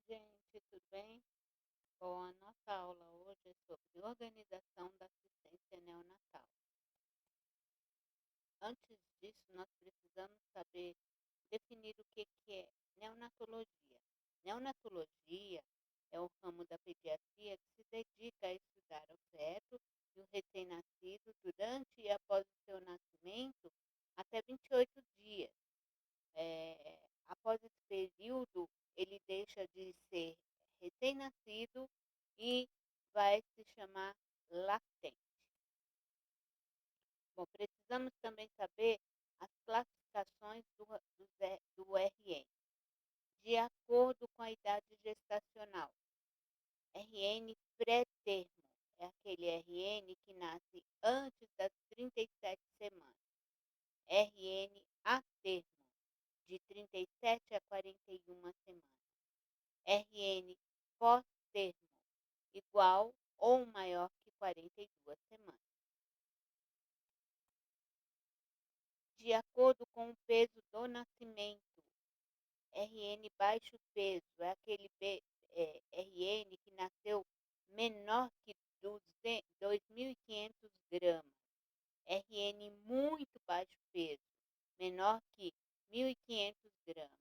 gente, tudo bem? Bom, a nossa aula hoje é sobre organização da assistência neonatal. Antes disso, nós precisamos saber definir o que é neonatologia. Neonatologia é o ramo da pediatria que se dedica a estudar o feto e o recém-nascido durante e após o seu nascimento até 28 dias. Após esse período, ele deixa de ser recém-nascido e vai se chamar lactente. Bom, precisamos também saber as classificações do RN, de acordo com a idade gestacional. RN pré-termo é aquele RN que nasce antes das 37 semanas. RN a termo, de 37 a 41 semanas. RN pós-termo, igual ou maior que 42 semanas. De acordo com o peso do nascimento, RN baixo peso é aquele RN que nasceu menor que 2.500 gramas. RN muito baixo peso, menor que 1.500 gramas.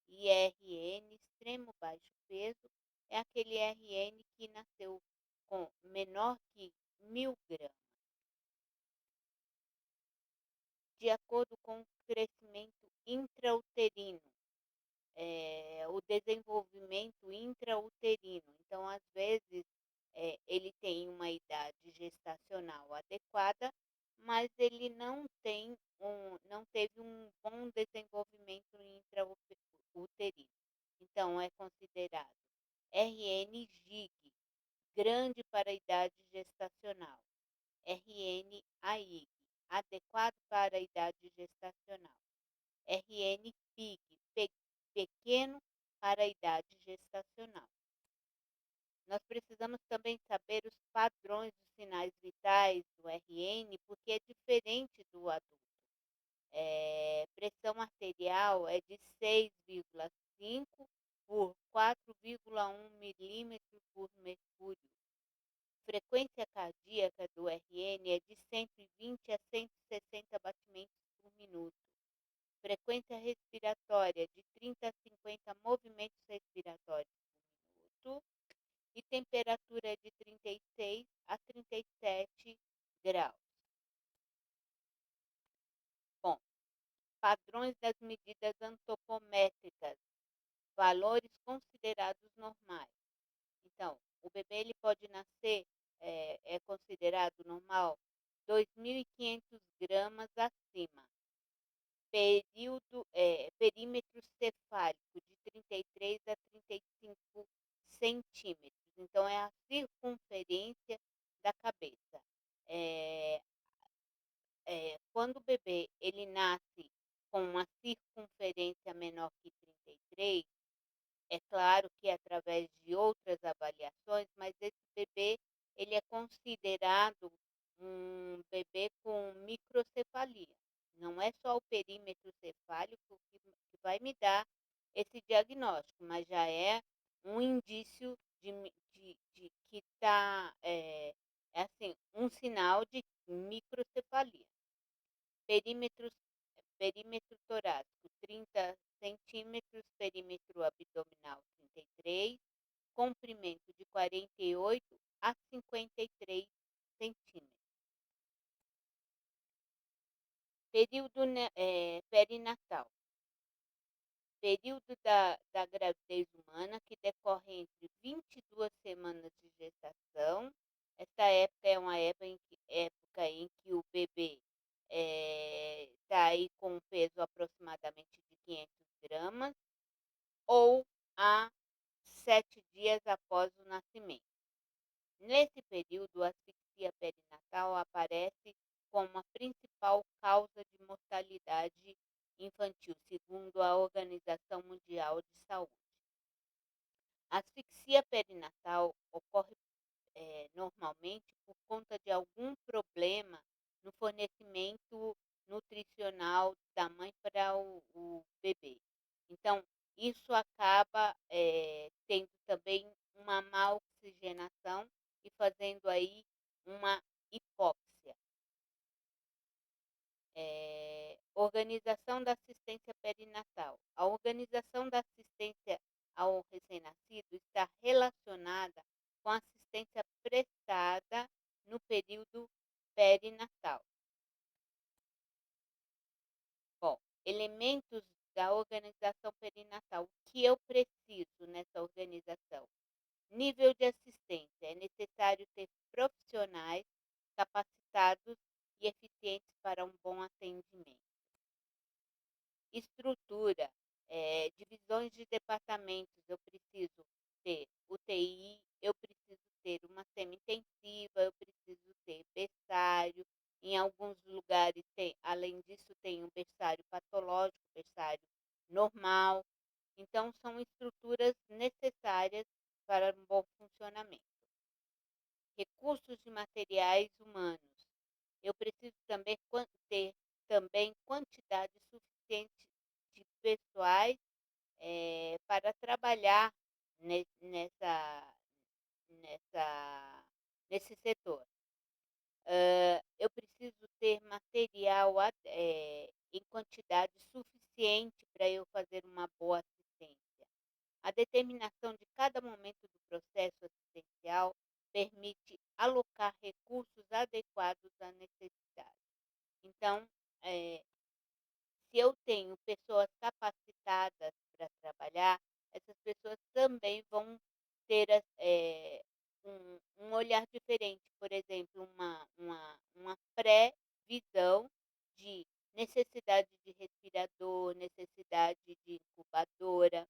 E RN extremo baixo peso é aquele RN que nasceu com menor que 1.000 gramas. De acordo com o crescimento intrauterino, o desenvolvimento intrauterino. Então, às vezes, ele tem uma idade gestacional adequada, mas ele não teve um bom desenvolvimento intrauterino. Então, é considerado RN GIG, grande para a idade gestacional. RN AIG, adequado para a idade gestacional. RN PIG, pequeno para a idade gestacional. Nós precisamos também saber os padrões dos sinais vitais do RN, porque é diferente do adulto. Pressão arterial é de 6,5 por 4,1 milímetros por mercúrio. Frequência cardíaca do RN é de 120 a 160 batimentos por minuto. Frequência respiratória de 30 a 50 movimentos respiratórios por minuto. E temperatura de 36 a 37 graus. Bom, padrões das medidas antropométricas, valores considerados normais. Então, o bebê ele pode nascer, é considerado normal, 2.500 gramas acima. Perímetro cefálico de 33 a 35 centímetros. Então, é a circunferência da cabeça. Quando o bebê ele nasce com uma circunferência menor que 33, é claro que através de outras avaliações, mas esse bebê ele é considerado um bebê com microcefalia. Não é só o perímetro cefálico que vai me dar esse diagnóstico, mas já é um indício de que está, assim, um sinal de microcefalia. Perímetro torácico 30 centímetros, perímetro abdominal 33, comprimento de 48 a 53 centímetros. Período perinatal. Período da gravidez humana que decorre entre 22 semanas de gestação. Essa época é uma época em que o bebê está aí com um peso aproximadamente de 500 gramas ou a 7 dias após o nascimento. Nesse período, a asfixia perinatal aparece como a principal causa de mortalidade infantil, segundo a Organização Mundial de Saúde. A asfixia perinatal ocorre normalmente por conta de algum problema no fornecimento nutricional da mãe para o bebê. Então, isso acaba tendo também uma má oxigenação e fazendo aí uma hipóxia. Organização da assistência perinatal. A organização da assistência ao recém-nascido está relacionada com a assistência prestada no período perinatal. Bom, elementos da organização perinatal. O que eu preciso nessa organização? Nível de assistência. É necessário ter profissionais capacitados e eficientes para um bom atendimento. Estrutura, divisões de departamentos. Eu preciso ter UTI, eu preciso ter uma semi-intensiva, eu preciso ter berçário. Em alguns lugares, além disso, tem um berçário patológico, berçário normal. Então, são estruturas necessárias para um bom funcionamento. Recursos de materiais humanos. Eu preciso também ter também quantidade suficiente de pessoais para trabalhar nessa, nesse setor. Eu preciso ter material em quantidade suficiente para eu fazer uma boa assistência. A determinação de cada momento do processo assistencial permite alocar recursos adequados à necessidade. Então, se eu tenho pessoas capacitadas para trabalhar, essas pessoas também vão ter um olhar diferente, por exemplo, uma pré-visão de necessidade de respirador, necessidade de incubadora,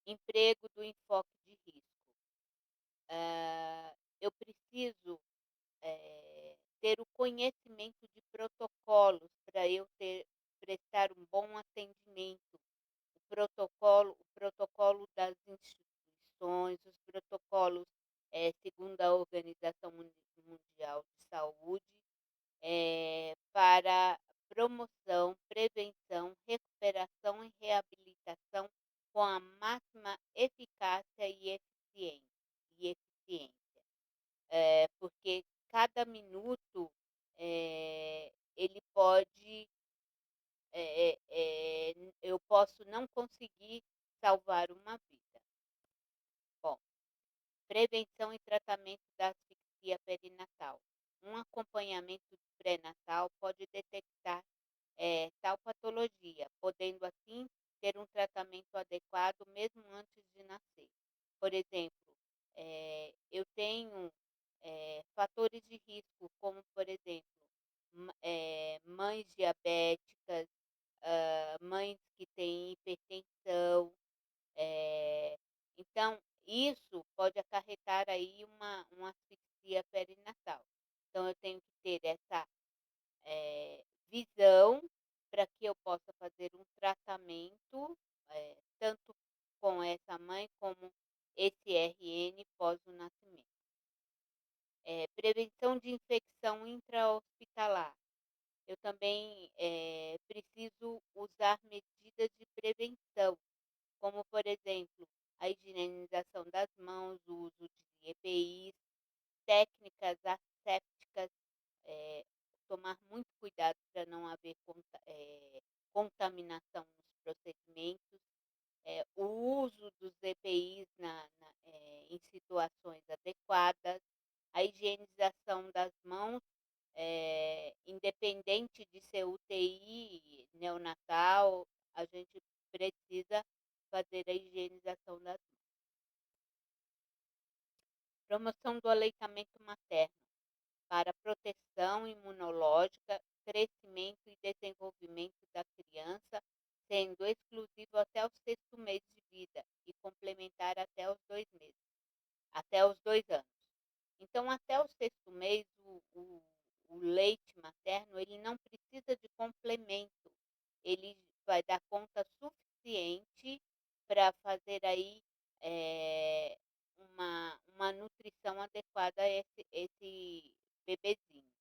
emprego do enfoque de risco. Eu preciso ter o conhecimento de protocolos para eu prestar um bom atendimento, o protocolo das instituições, os protocolos segundo a Organização Mundial de Saúde, para promoção, prevenção, recuperação e reabilitação com a máxima eficácia e eficiência. Porque cada minuto ele pode, eu posso não conseguir salvar uma vida. Bom, prevenção e tratamento da asfixia perinatal. Um acompanhamento pré-natal pode detectar tal patologia, podendo assim ter um tratamento adequado mesmo antes de nascer. Por exemplo, eu tenho fatores de risco, como por exemplo, mães diabéticas, mães que têm hipertensão. Então, isso pode acarretar aí uma asfixia perinatal. Então, eu tenho que ter essa visão para que eu possa fazer um tratamento, tanto com essa mãe como esse RN pós o nascimento. Prevenção de infecção intra-hospitalar. Eu também preciso usar medidas de prevenção, como, por exemplo, a higienização das mãos, o uso de EPIs, técnicas assépticas, tomar muito cuidado para não haver contaminação nos procedimentos, o uso dos EPIs em situações adequadas, a higienização das mãos, independente de ser UTI, neonatal, a gente precisa fazer a higienização das mãos. Promoção do aleitamento materno para proteção imunológica, crescimento e desenvolvimento da criança, sendo exclusivo até o 6º mês de vida e complementar até os 2 meses, até os 2 anos. Então, até o 6º mês, o leite materno ele não precisa de complemento, ele vai dar conta suficiente para fazer aí uma nutrição adequada a esse bebezinho.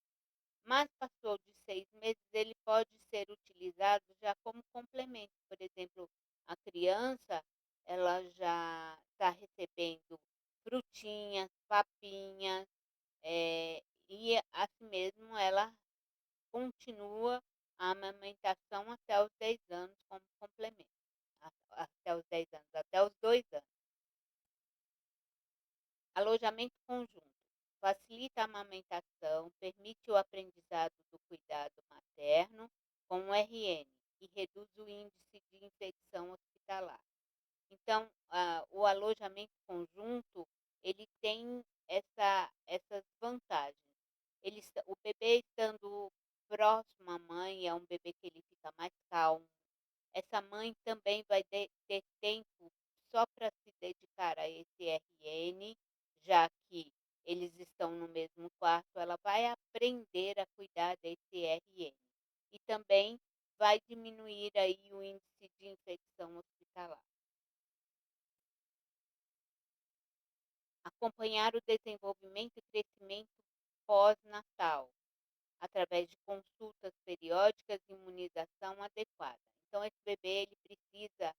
Mas passou de 6 meses, ele pode ser utilizado já como complemento. Por exemplo, a criança ela já está recebendo frutinhas, papinhas, e assim mesmo ela continua a amamentação até os 10 anos como complemento. Até os 10 anos, até os 2 anos. Alojamento conjunto. Facilita a amamentação, permite o aprendizado do cuidado materno com o RN e reduz o índice de infecção hospitalar. Então, o alojamento conjunto, ele tem essas vantagens. O bebê estando próximo à mãe, é um bebê que ele fica mais calmo. Essa mãe também vai ter tempo só para se dedicar a esse RN, já que eles estão no mesmo quarto, ela vai aprender a cuidar desse RN. E também vai diminuir aí o índice de infecção hospitalar. Acompanhar o desenvolvimento e crescimento pós-natal, através de consultas periódicas e imunização adequada. Então, esse bebê ele precisa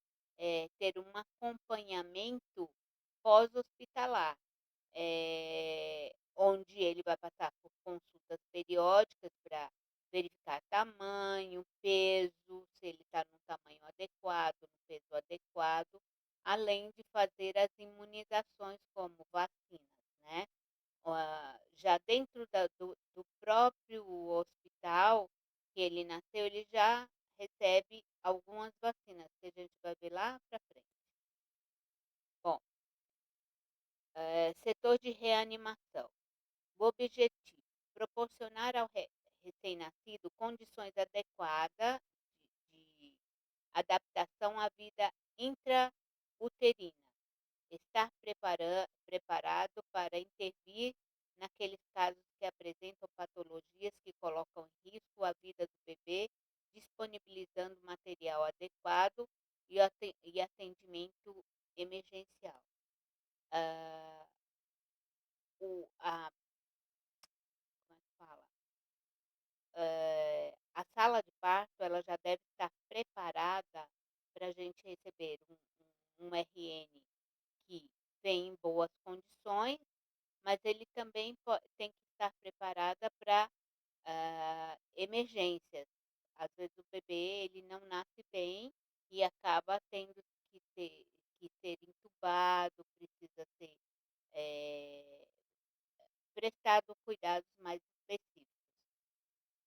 ter um acompanhamento pós-hospitalar, onde ele vai passar por consultas periódicas para verificar tamanho, peso, se ele está no tamanho adequado, no peso adequado, além de fazer as imunizações como vacinas, né? Já dentro do próprio hospital que ele nasceu, ele já recebe algumas vacinas, que a gente vai ver lá para frente. Bom, setor de reanimação. O objetivo, proporcionar ao recém-nascido condições adequadas de adaptação à vida intrauterina, estar preparado para intervir naqueles casos que apresentam patologias que colocam em risco a vida do bebê, disponibilizando material adequado e atendimento emergencial. Ah, como é que fala? A sala de parto ela já deve estar preparada para a gente receber um RN que vem em boas condições, mas ele também tem que estar preparada para emergências. Às vezes o bebê ele não nasce bem e acaba tendo que ser entubado, precisa ser prestado cuidados mais específicos.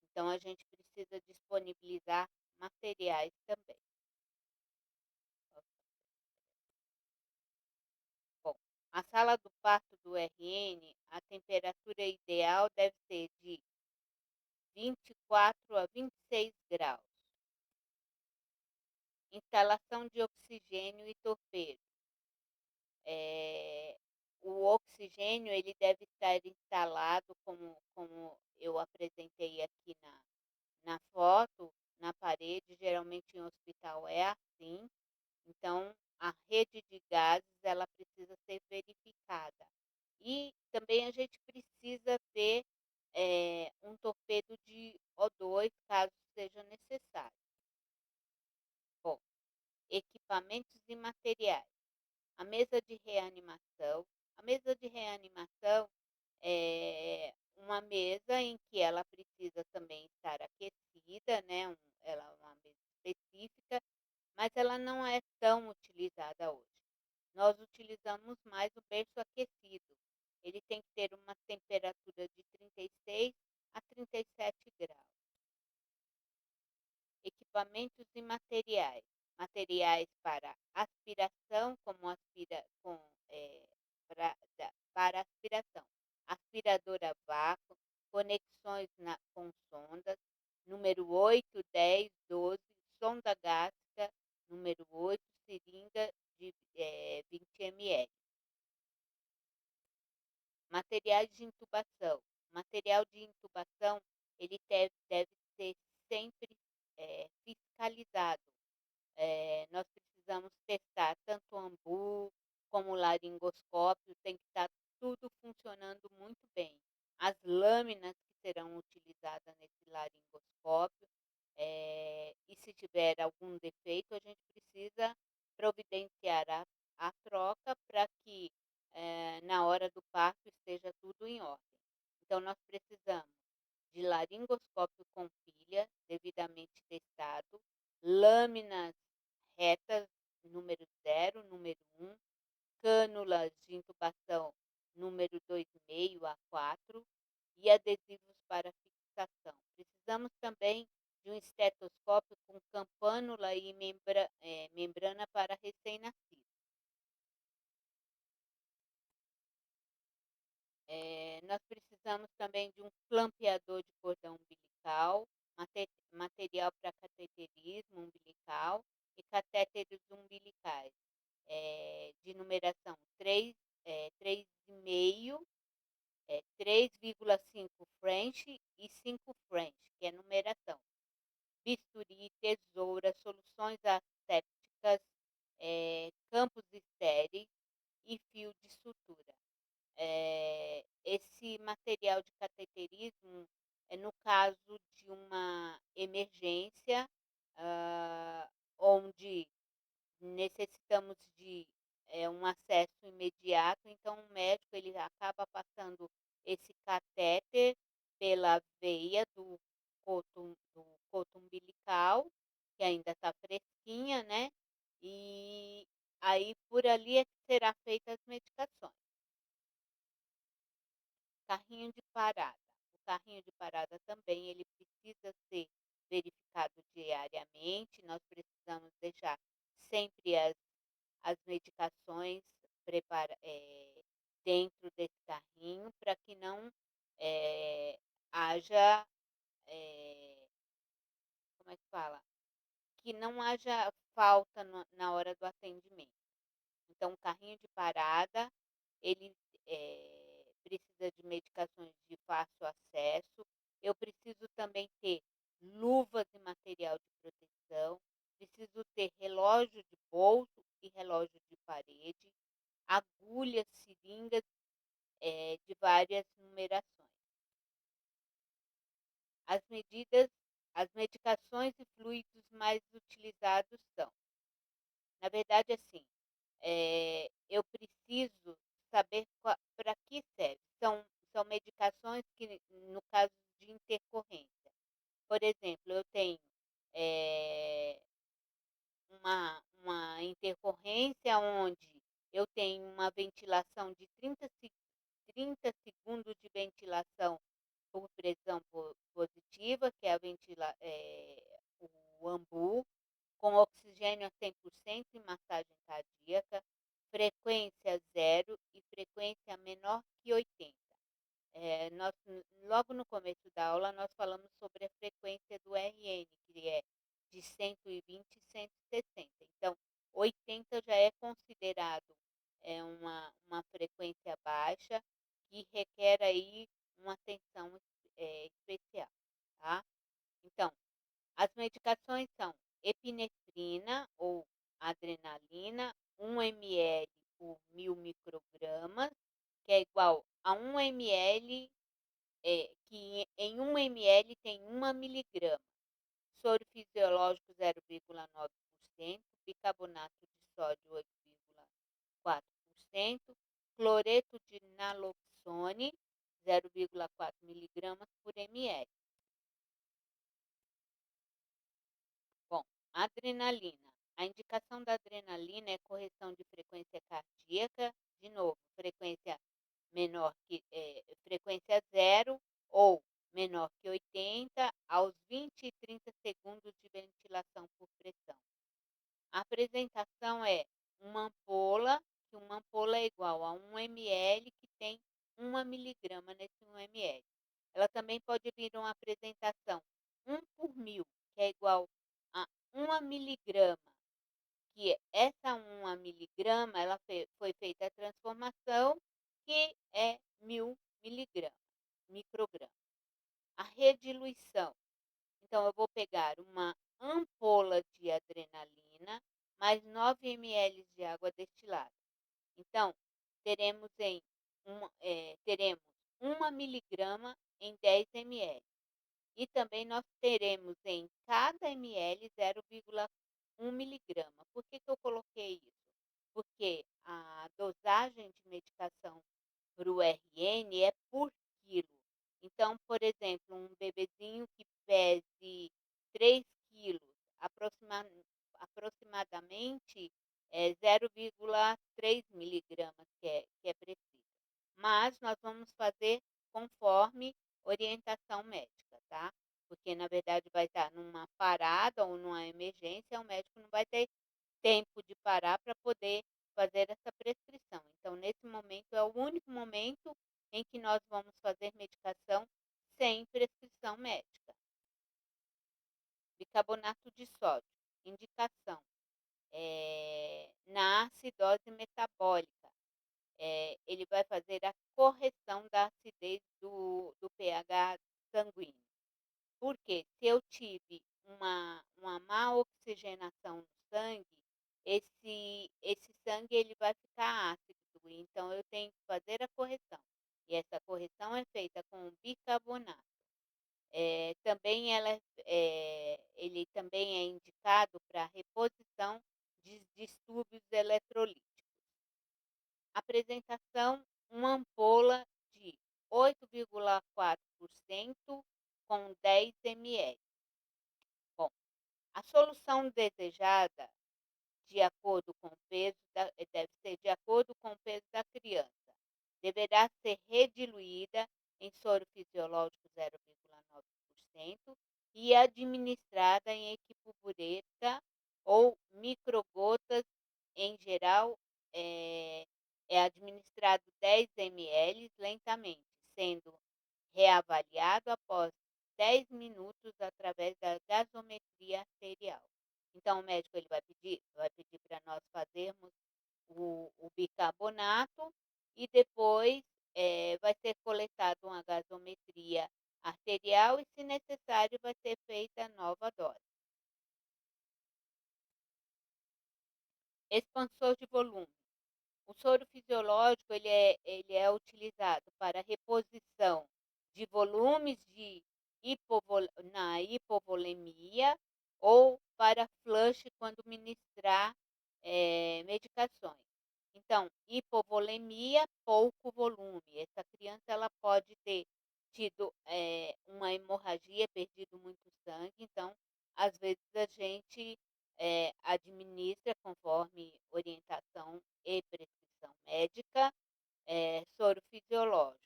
Então a gente precisa disponibilizar materiais também. Bom, a sala do parto do RN, a temperatura ideal deve ser de 24 a 26 graus. Instalação de oxigênio e torpedo. O oxigênio ele deve estar instalado, como eu apresentei aqui na foto, na parede, geralmente em hospital é assim. Então, a rede de gases ela precisa ser verificada. E também a gente precisa ter um torpedo de O2, caso seja necessário. Bom, equipamentos e materiais. A mesa de reanimação. A mesa de reanimação é uma mesa em que ela precisa também estar aquecida, né? Ela é uma mesa específica, mas ela não é tão utilizada hoje. Nós utilizamos mais o berço aquecido. Ele tem que ter uma temperatura de 36 a 37 graus. Equipamentos e materiais. Materiais para aspiração, como para aspiração. Aspiradora a vácuo, conexões com sondas, número 8, 10, 12, sonda gástrica, número 8, seringa de 20 ml. Materiais de intubação. Material de intubação, ele deve ser sempre fiscalizado. Nós precisamos testar tanto o ambu como o laringoscópio, tem que estar tudo funcionando muito bem. As lâminas que serão utilizadas nesse laringoscópio, e se tiver algum defeito, a gente precisa providenciar a a troca para que na hora do parto esteja tudo em ordem. Então, nós precisamos de laringoscópio com pilha, devidamente testado, lâminas retas, número 0, número 1, cânulas de intubação número 2,5 a 4 e adesivos para fixação. Precisamos também de um estetoscópio com campânula e membrana para recém-nascido. Nós precisamos também de um clampeador de cordão umbilical, material para cateterismo umbilical e catéteres umbilicais, de numeração 3,5, 3,5 French e 5 French, que é numeração. Bisturi, tesoura, soluções assépticas, campos estéreis e fio de sutura. Esse material de cateterismo é no caso de uma emergência, onde necessitamos de um acesso imediato, então o médico ele acaba passando esse catéter pela veia do coto umbilical, que ainda está fresquinha, né? E aí por ali é que será feita as medicações. Carrinho de parada. O carrinho de parada também ele precisa ser verificado diariamente. Nós precisamos deixar sempre as medicações dentro desse carrinho para que não haja, como é que fala? Que não haja falta na hora do atendimento. Então, o carrinho de parada, ele precisa de medicações de fácil acesso. Eu preciso também ter luvas e material de proteção. Preciso ter relógio de bolso e relógio de parede, agulhas, seringas de várias numerações. As as medicações e fluidos mais utilizados são, na verdade, assim, eu preciso saber para que serve. São medicações que, no caso de intercorrência, por exemplo, eu tenho uma intercorrência onde eu tenho uma ventilação de 30 segundos de ventilação por pressão positiva, que é o AMBU, com oxigênio a 100% e massagem cardíaca, frequência zero e frequência menor que 80. Logo no começo da aula, nós falamos sobre a frequência do RN, que é de 120 e 160. Então, 80 já é considerado uma frequência baixa que requer aí uma atenção especial, tá? Então, as medicações são epinefrina ou adrenalina, 1 ml por 1.000 microgramas, que é igual a 1 ml, que em 1 ml tem 1 miligrama. Soro fisiológico 0,9%, bicarbonato de sódio 8,4%, cloreto de naloxone 0,4 miligramas por ml. Bom, adrenalina. A indicação da adrenalina é correção de frequência cardíaca, de novo, frequência zero ou menor que 80 aos 20 e 30 segundos de ventilação por pressão. A apresentação é uma ampola, que uma ampola é igual a 1 ml, que tem 1 miligrama nesse 1 ml. Ela também pode vir uma apresentação 1 por 1.000, que é igual a 1 miligrama, que essa 1 miligrama, ela foi feita a transformação, que é 1.000 microgramas. A rediluição. Então, eu vou pegar uma ampola de adrenalina mais 9 ml de água destilada. Então, teremos 1 miligrama em 10 ml. E também nós teremos em cada ml 0,1 miligrama. Por que eu coloquei isso? Porque dosagem de medicação para o RN é por quilo. Então, por exemplo, um bebezinho que pese 3 quilos, aproximadamente 0,3 miligramas que é preciso. Mas nós vamos fazer conforme orientação médica, tá? Porque, na verdade, vai estar numa parada ou numa emergência, o médico não vai ter tempo de parar para poder fazer essa prescrição. Então, nesse momento, é o único momento em que nós vamos fazer medicação sem prescrição médica. Bicarbonato de sódio, indicação, na acidose metabólica. Ele vai fazer a correção da acidez do pH sanguíneo. Porque se eu tive uma má oxigenação no sangue, esse sangue ele vai ficar ácido, então eu tenho que fazer a correção. E essa correção é feita com bicarbonato. Também ele também é indicado para reposição de distúrbios eletrolíticos. Apresentação, uma ampola de 8,4% com 10 ml. Bom, a solução desejada, de acordo com o peso, deve ser de acordo com o peso da criança. Deverá ser rediluída em soro fisiológico 0,9% e administrada em equipubureta ou microgotas. Em geral, é administrado 10 ml lentamente, sendo reavaliado após 10 minutos através da gasometria arterial. Então, o médico ele vai pedir para nós fazermos o bicarbonato e depois vai ser coletada uma gasometria arterial e, se necessário, vai ser feita nova dose. Expansor de volume. O soro fisiológico ele é utilizado para reposição de volumes na hipovolemia ou para flush quando ministrar medicações. Então, hipovolemia, pouco volume. Essa criança ela pode ter tido uma hemorragia, perdido muito sangue. Então, às vezes a gente administra conforme orientação e prescrição médica, soro fisiológico.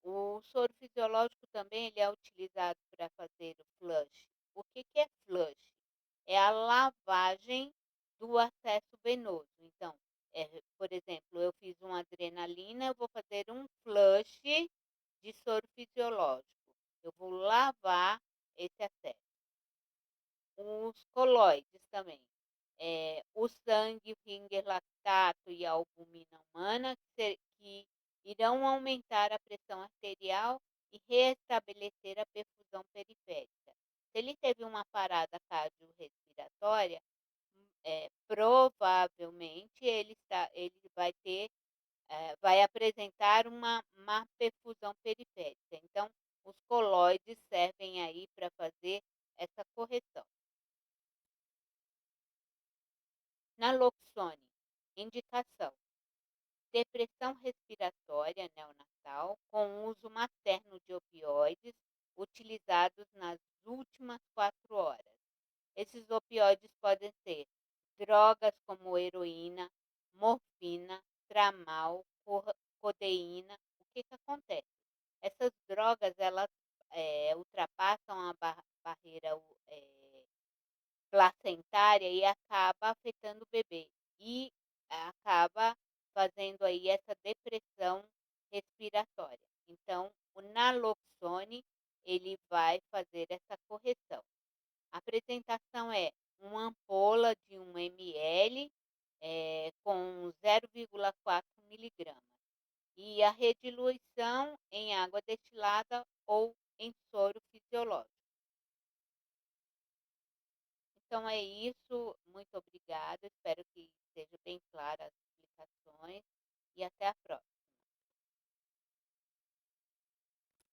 O soro fisiológico também ele é utilizado para fazer o flush. O que é flush? É a lavagem do acesso venoso. Então, por exemplo, eu fiz uma adrenalina, eu vou fazer um flush de soro fisiológico. Eu vou lavar esse acesso. Os coloides também. O sangue, o Ringer lactato e a albumina humana, que irão aumentar a pressão arterial e restabelecer a perfusão periférica. Se ele teve uma parada cardiorrespiratória, provavelmente ele vai apresentar uma má perfusão periférica. Então, os coloides servem aí para fazer essa correção. Naloxone, indicação: depressão respiratória neonatal com uso materno de opioides utilizados nas últimas 4 horas. Esses opioides podem ser drogas como heroína, morfina, tramal, codeína. O que acontece? Essas drogas elas ultrapassam a barreira placentária e acaba afetando o bebê e acaba fazendo aí essa depressão respiratória. Então, o naloxone ele vai fazer essa correção. A apresentação é uma ampola de 1 ml com 0,4 miligramas e a rediluição em água destilada ou em soro fisiológico. Então é isso, muito obrigada, espero que seja bem clara as explicações e até a próxima.